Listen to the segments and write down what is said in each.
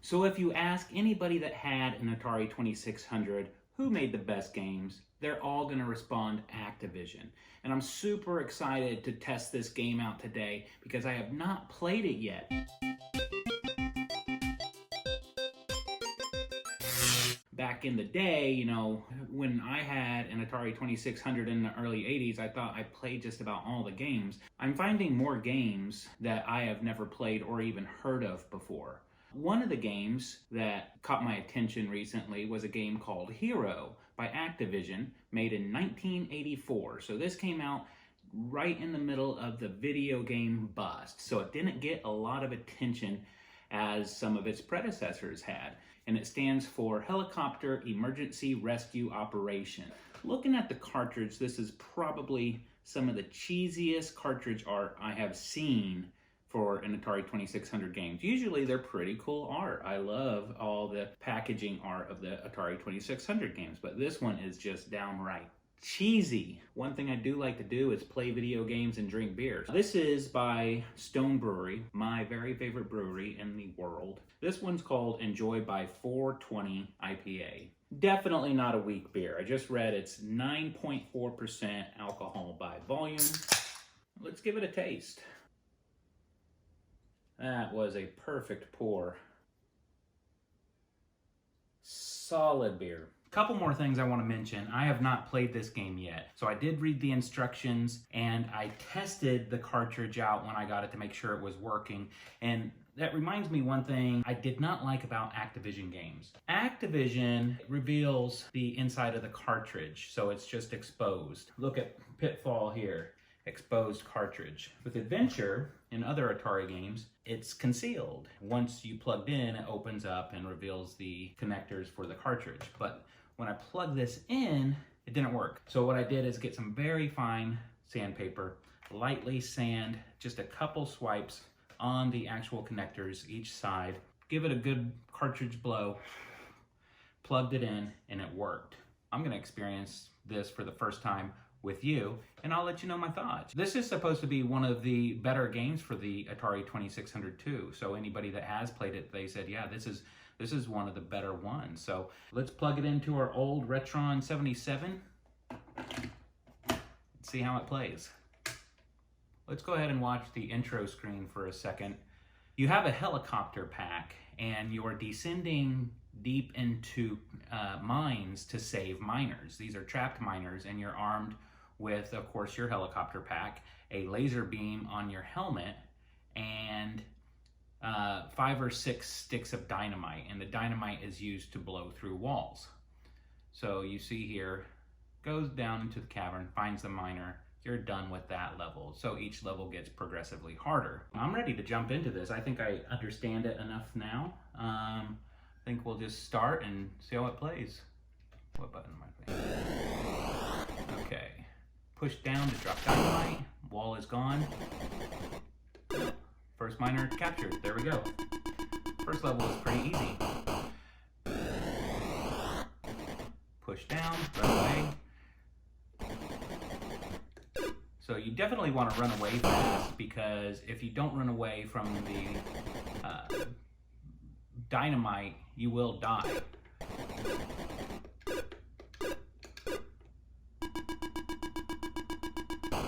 So if you ask anybody that had an Atari 2600 who made the best games, they're all going to respond Activision. And I'm super excited to test this game out today because I have not played it yet. Back in the day, you know, when I had an Atari 2600 in the early 80s, I thought I played just about all the games. I'm finding more games that I have never played or even heard of before. One of the games that caught my attention recently was a game called H.E.R.O by Activision, made in 1984. So this came out right in the middle of the video game bust. So it didn't get a lot of attention as some of its predecessors had. And it stands for Helicopter Emergency Rescue Operation. Looking at the cartridge, this is probably some of the cheesiest cartridge art I have seen for an Atari 2600 games. Usually they're pretty cool art. I love all the packaging art of the Atari 2600 games, but this one is just downright cheesy. One thing I do like to do is play video games and drink beer. This is by Stone Brewery, my very favorite brewery in the world. This one's called Enjoy by 420 IPA. Definitely not a weak beer. I just read it's 9.4% alcohol by volume. Let's give it a taste. That was a perfect pour. Solid beer. Couple more things I want to mention. I have not played this game yet. So I did read the instructions and I tested the cartridge out when I got it to make sure it was working. And that reminds me one thing I did not like about Activision games. Activision reveals the inside of the cartridge, so it's just exposed. Look at Pitfall here. Exposed cartridge. With Adventure and other Atari games, it's concealed. Once you plugged in, it opens up and reveals the connectors for the cartridge. But when I plugged this in, it didn't work. So what I did is get some very fine sandpaper, lightly sand just a couple swipes on the actual connectors each side, give it a good cartridge blow, plugged it in, and it worked. I'm gonna experience this for the first time with you, and I'll let you know my thoughts. This is supposed to be one of the better games for the Atari 2600 too. So anybody that has played it, they said, yeah, this is one of the better ones. So let's plug it into our old Retron 77 and see how it plays. Let's go ahead and watch the intro screen for a second. You have a helicopter pack and you're descending deep into mines to save miners. These are trapped miners and you're armed with, of course, your helicopter pack, a laser beam on your helmet, and 5 or 6 sticks of dynamite. And the dynamite is used to blow through walls. So you see here, goes down into the cavern, finds the miner, you're done with that level. So each level gets progressively harder. I'm ready to jump into this. I think I understand it enough now. I think we'll just start and see how it plays. What button am I playing? Okay. Push down to drop dynamite. Wall is gone. First miner captured. There we go. First level is pretty easy. Push down, run away. So you definitely want to run away fast, because if you don't run away from the dynamite, you will die.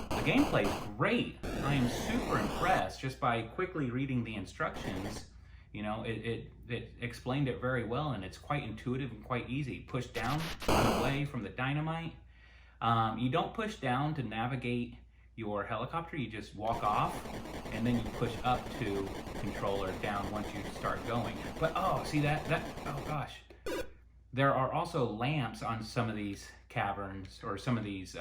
The gameplay is great. I am super impressed just by quickly reading the instructions. You know, it explained it very well, and it's quite intuitive and quite easy. Push down, run away from the dynamite. You don't push down to navigate your helicopter, you just walk off, and then you push up to controller down once you start going. But oh, see that, oh gosh. There are also lamps on some of these caverns, or some of these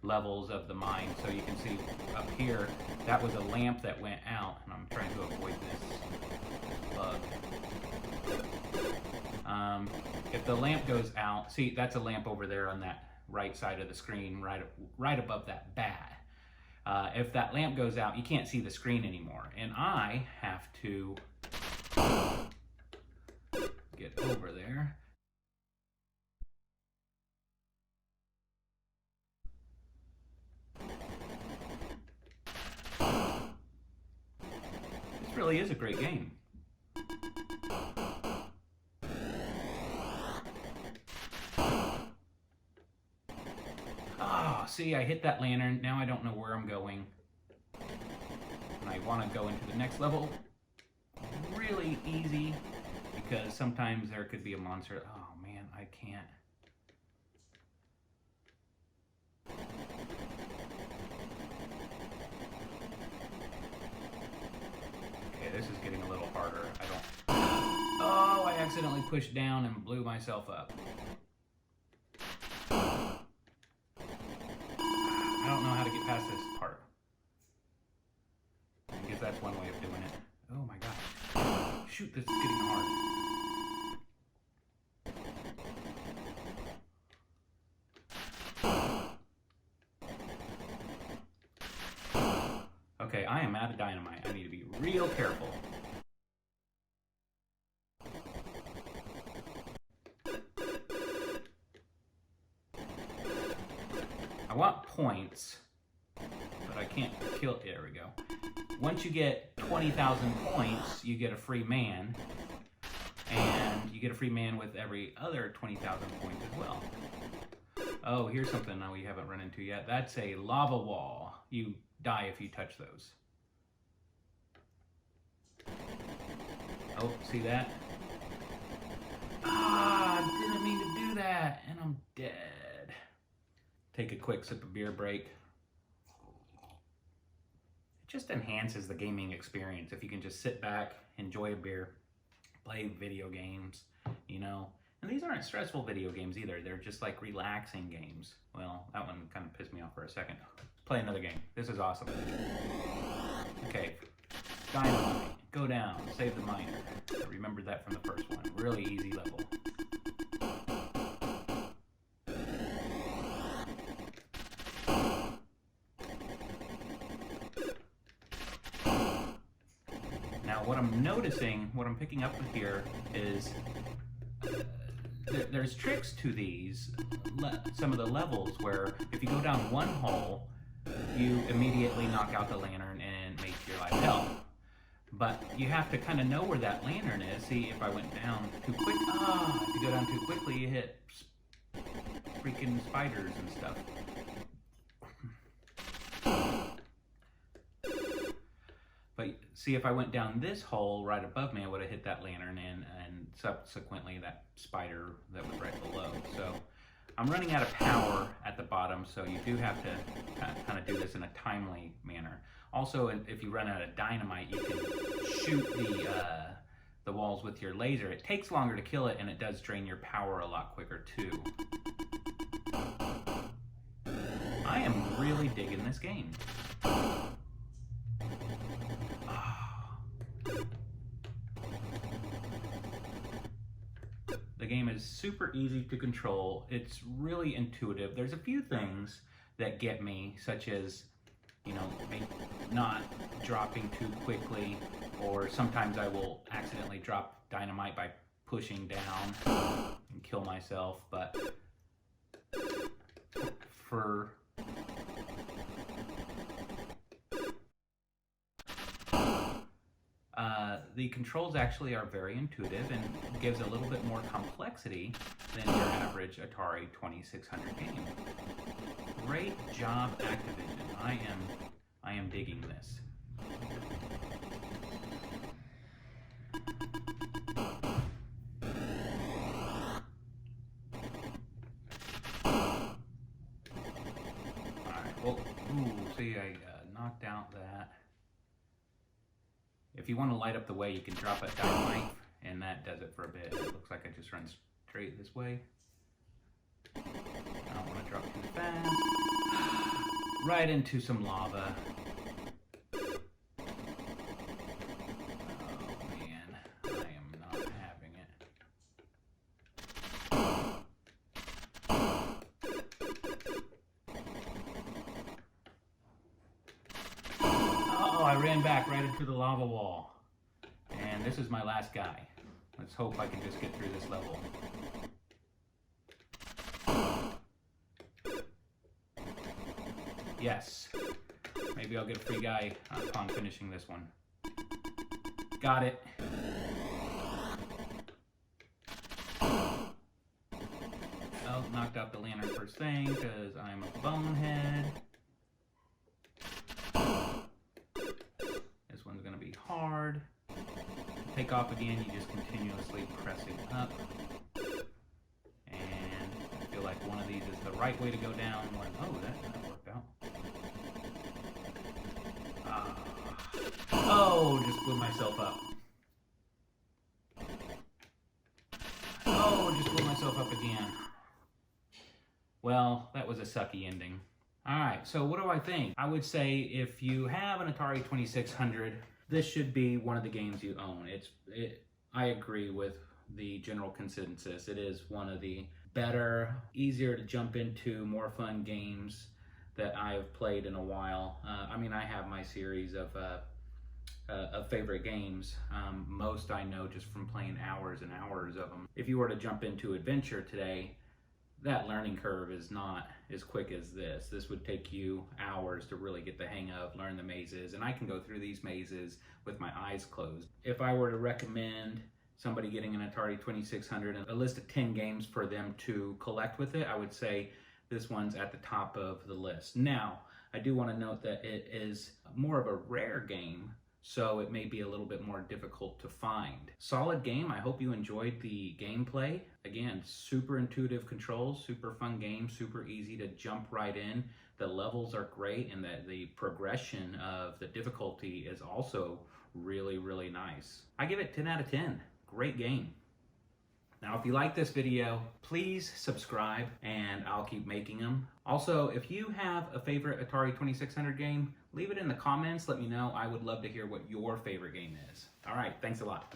levels of the mine. So you can see up here, that was a lamp that went out, and I'm trying to avoid this bug. If the lamp goes out, see, that's a lamp over there on that right side of the screen, right above that bat. If that lamp goes out, you can't see the screen anymore. And I have to get over there. This really is a great game. see, I hit that lantern. Now I don't know where I'm going. And I want to go into the next level. Really easy, because sometimes there could be a monster. Oh man, I can't. Okay, this is getting a little harder. Oh, I accidentally pushed down and blew myself up. I don't know how to get past this part. I guess that's one way of doing it. Oh my gosh. Shoot, this is getting hard. Okay, I am out of dynamite. I need to be real careful. I want points, but I can't kill it. There we go. Once you get 20,000 points, you get a free man, and you get a free man with every other 20,000 points as well. Oh, here's something we haven't run into yet. That's a lava wall. You die if you touch those. Oh, see that? Ah, I didn't mean to do that, and I'm dead. Take a quick sip of beer break. It just enhances the gaming experience if you can just sit back, enjoy a beer, play video games, you know. And these aren't stressful video games either. They're just like relaxing games. Well, that one kind of pissed me off for a second. Let's play another game. This is awesome. Okay, dynamite, go down, save the miner. I remembered that from the first one. Really easy level. Now what I'm noticing, what I'm picking up with here is there's tricks to these, some of the levels where if you go down one hole, you immediately knock out the lantern and make your life hell. But you have to kind of know where that lantern is. See, if I went down too quick, if you go down too quickly, you hit freaking spiders and stuff. But see, if I went down this hole right above me, I would have hit that lantern and subsequently that spider that was right below. So I'm running out of power at the bottom, so you do have to kind of do this in a timely manner. Also, if you run out of dynamite, you can shoot the walls with your laser. It takes longer to kill it, and it does drain your power a lot quicker too. I am really digging this game. The game is super easy to control. It's really intuitive. There's a few things that get me, such as, you know, not dropping too quickly, or sometimes I will accidentally drop dynamite by pushing down and kill myself. But for the controls actually are very intuitive and gives a little bit more complexity than your average Atari 2600 game. Great job, Activision. I am digging this. Alright, well, see, I knocked out that. If you want to light up the way, you can drop a dynamite, and that does it for a bit. It looks like I just run straight this way. I don't want to drop too fast. Right into some lava. Oh man, I am not having it. Oh, I ran back right into the lava wall. And this is my last guy. Let's hope I can just get through this level. Yes. Maybe I'll get a free guy upon finishing this one. Got it. Oh, knocked out the lantern first thing because I'm a bonehead. This one's going to be hard. Take off again, you just continuously pressing up. And I feel like one of these is the right way to go down. One, oh, that worked out. Oh, just blew myself up. Oh, just blew myself up again. Well, that was a sucky ending. Alright, so what do I think? I would say if you have an Atari 2600, this should be one of the games you own. I agree with the general consensus. It is one of the better, easier to jump into, more fun games that I have played in a while. I mean, I have my series of favorite games. Most I know just from playing hours and hours of them. If you were to jump into Adventure today, that learning curve is not as quick as this. This would take you hours to really get the hang of, learn the mazes, and I can go through these mazes with my eyes closed. If I were to recommend somebody getting an Atari 2600 and a list of 10 games for them to collect with it, I would say this one's at the top of the list. Now, I do want to note that it is more of a rare game, so it may be a little bit more difficult to find. Solid game. I hope you enjoyed the gameplay. Again, super intuitive controls, super fun game, super easy to jump right in. The levels are great, and the progression of the difficulty is also really, really nice. I give it 10 out of 10. Great game. Now, if you like this video, please subscribe and I'll keep making them. Also, if you have a favorite Atari 2600 game, leave it in the comments. Let me know. I would love to hear what your favorite game is. All right, thanks a lot.